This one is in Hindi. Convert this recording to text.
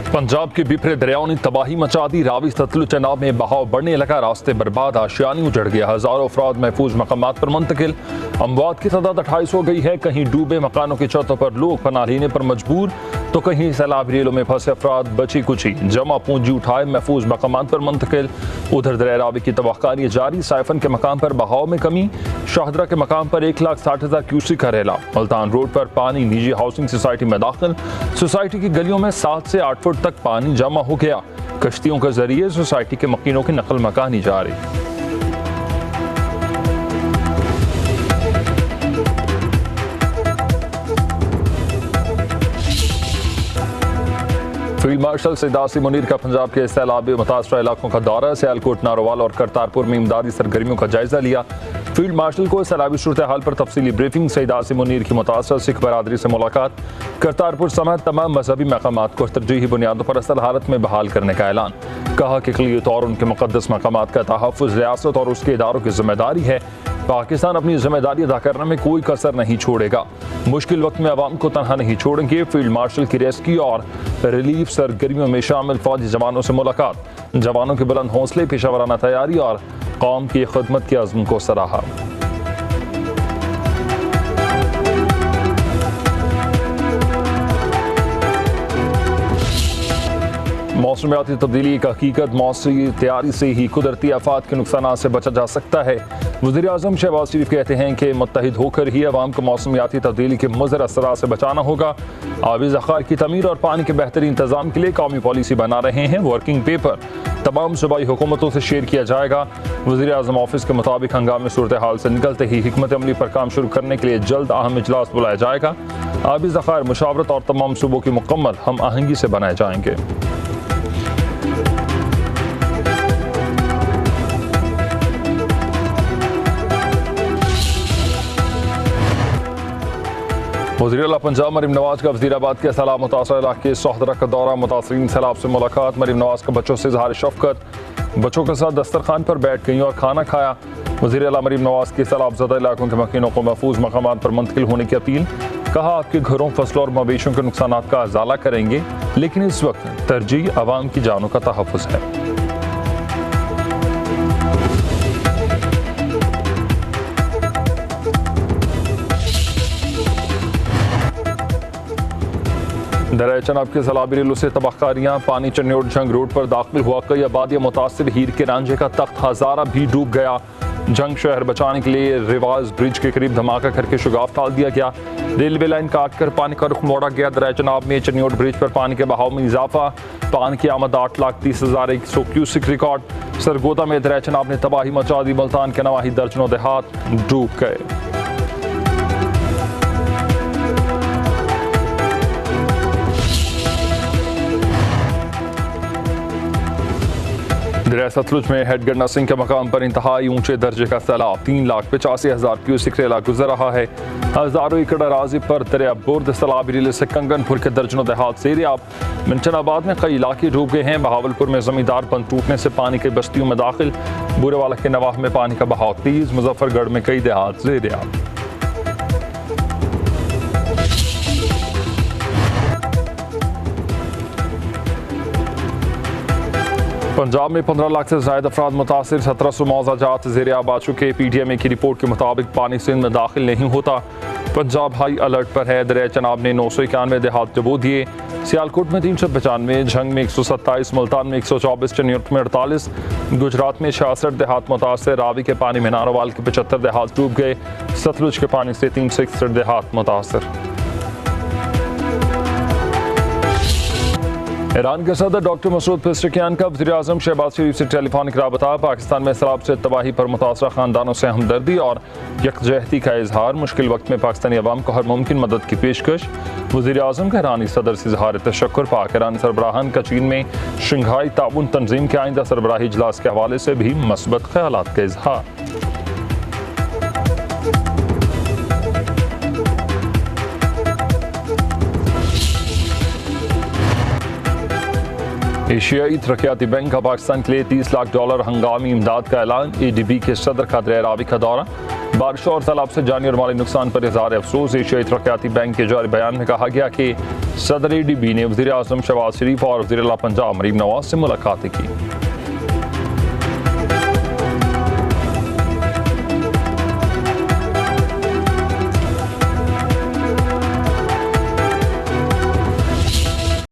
पंजाब के बिफरे दरियाओं ने तबाही मचा दी। रावी सतलुज चनाब में बहाव बढ़ने लगा, रास्ते बर्बाद, आशियानी उजड़ गया, हजारों अफराद महफूज मकामात पर मुंतकिल। अमवात की तादाद 28 हो गई है। कहीं डूबे मकानों की छतों पर लोग पनाह लेने पर मजबूर, तो कहीं सैलाब रेलों में फंसे अफराद बची कुची जमा पूंजी उठाए महफूज मकामात पर मुंतकिल। उधर दरिया रावी की तबाहकारी जारी। साइफन के मकाम पर बहाव में कमी, शाहदरा के मकाम पर 1,60,000 क्यूसेक का रेला। मुल्तान रोड पर पानी निजी हाउसिंग सोसाइटी में दाखिल। सोसाइटी की गलियों में 7 से 8 फुट तक पानी जमा हो गया। कश्तियों के जरिए सोसाइटी के मकीनों की नकल मकानी जारी। फील्ड मार्शल सैयद आसिम मुनीर का पंजाब के सैलाब मुतासरा इलाकों का दौरा। सियालकोट, नारोवाल और करतारपुर में इमदादी सरगर्मियों का जायजा लिया। फील्ड मार्शल को सैलाबी सूरत हाल पर तफसीली ब्रीफिंग। सैयद आसिम मुनीर की मुतासरा सिख बरादरी से मुलाकात। करतारपुर समेत तमाम मजहबी मकामात को तरजीही बुनियादों पर असल हालत में बहाल करने का ऐलान। कहा कि अक़लियत और उनके मुक़द्दस मकामात का तहफ़्फ़ुज़ रियासत और उसके इदारों की जिम्मेदारी है। पाकिस्तान अपनी जिम्मेदारी अदा करने में कोई कसर नहीं छोड़ेगा। मुश्किल वक्त में अवाम को तनहा नहीं छोड़ेंगे। फील्ड मार्शल की रेस्क्यू और रिलीफ सरगर्मियों में शामिल फौजी जवानों से मुलाकात। जवानों के बुलंद हौसले, पेशावराना तैयारी और कौम की खिदमत के अज़्म को सराहा। मौसमियाती तब्दीली एक हकीकत, मौसमी तैयारी से ही कुदरती आफात के नुकसान से बचा जा सकता है। वज़ीर आज़म शहबाज शरीफ कहते हैं कि मुत्तहिद होकर ही अवाम को मौसमियाती तब्दीली के मुज़र असरात से बचाना होगा। आबी ज़ख़ायर की तमीर और पानी के बेहतरीन इंतजाम के लिए कौमी पॉलिसी बना रहे हैं। वर्किंग पेपर तमाम सूबाई हुकूमतों से शेयर किया जाएगा। वज़ीर आज़म ऑफिस के मुताबिक हंगामी सूरत हाल से निकलते ही हिकमत अमली पर काम शुरू करने के लिए जल्द अहम इजलास बुलाया जाएगा। आबी ज़ख़ायर मुशावरत और तमाम सूबों की मुकम्मल हम आहंगी से बनाए जाएंगे। वज़ीर आला पंजाब मरीम नवाज का वज़ीराबाद के सैलाब मुतासर इलाके शाहदरा का दौरा। मुतासरीन सैलाब से मुलाकात। मरीम नवाज का बच्चों से इज़हार शफ़क़त, बच्चों के साथ दस्तरखान पर बैठ गई और खाना खाया। वज़ीर आला मरीम नवाज की सैलाब ज़दा इलाकों के मकीनों को महफूज मकामात पर मुंतकिल होने की अपील। कहा, आपके घरों, फसलों और मवेशियों के नुकसान का अजाला करेंगे, लेकिन इस वक्त तरजीह अवाम की जानों का तहफ़्फ़ुज़ है। दरिया चनाब के सैलाबी रेलों से तबाहकारियाँ। पानी चन्योड़ जंग रोड पर दाखिल हुआ। कई आबादियाँ मुतासिर। हीर के रांझे का तख्त हज़ारा भी डूब गया। जंग शहर बचाने के लिए रिवाज ब्रिज के करीब धमाका करके शुगाफ डाल दिया गया। रेलवे लाइन काट कर पानी का रुख मोड़ा गया। दरिया चनाब में चन्योड़ ब्रिज पर पानी के बहाव में इजाफा। पानी की आमद 8,30,100 क्यूसेक रिकॉर्ड। सरगोदा में दरिया चनाब ने तबाही मचा दी। मुल्तान के नवाही दर्जनों देहात डूब गए। दरिया सतलुज में हेडगढ़ नसिंग के मकाम पर इंतहाई ऊंचे दर्जे का सैलाब। 3,85,000 क्यूसेक रेला गुजर रहा है। हजारों एकड़ अराजी पर दरिया बुर्द सैलाबी रेले से कंगनपुर के दर्जनों देहात सेरियाब। मिंचनाबाद में कई इलाके डूब गए हैं। बहावलपुर में जमींदार बंद टूटने से पानी की बस्तियों में दाखिल। बुरेवाला के नवाह में पानी का बहाव तेज। मुजफ्फरगढ़ में कई देहात सेरियाब। पंजाब में 15 लाख से ज्यादा अफराद मुतासिर। 1700 मौजाजात ज़ेर आब आ चुके। PTM की रिपोर्ट के मुताबिक पानी सिंध में दाखिल नहीं होता। पंजाब हाई अलर्ट पर है। दरिया चनाब ने 991 देहात डुबो दिए। सियालकोट में 395, झंग में 127, मुल्तान में 124, चन्योड़ में 48, गुजरात में 66 देहात मुतासिर। रावी के पानी में नारोवाल के 75 देहात डूब गए। सतलुज के पानी से 361 देहात मुतासिर। ईरान के सदर डॉक्टर मसूद पेज़ेशकियान का वज़ीर आज़म शहबाज शरीफ से टेलीफोनिक राबता। पाकिस्तान में सैलाब से तबाही पर मुतासरा खानदानों से हमदर्दी और यकजहती का इजहार। मुश्किल वक्त में पाकिस्तानी अवाम को हर मुमकिन मदद की पेशकश। वज़ीर आज़म का ईरानी सदर से इजहार तशक्कुर। पाक ईरानी सरबराहान का चीन में शंघाई ताउन तंजीम के आइंदा सरबराही इजलास के हवाले से भी मस्बत ख्यालात का इजहार। एशियाई तरक्याती बैंक का पाकिस्तान के लिए $30 लाख हंगामी इमदाद का ऐलान। ADB के सदर का दरिया रावी का दौरा। बारिश और सैलाब से जानी और माली नुकसान पर इज़हार अफसोस। एशियाई तरक्याती बैंक के जारी बयान में कहा गया कि सदर ADB ने वज़ीर आज़म शहबाज शरीफ और वज़ीर आला पंजाब मरीम नवाज से मुलाकात की।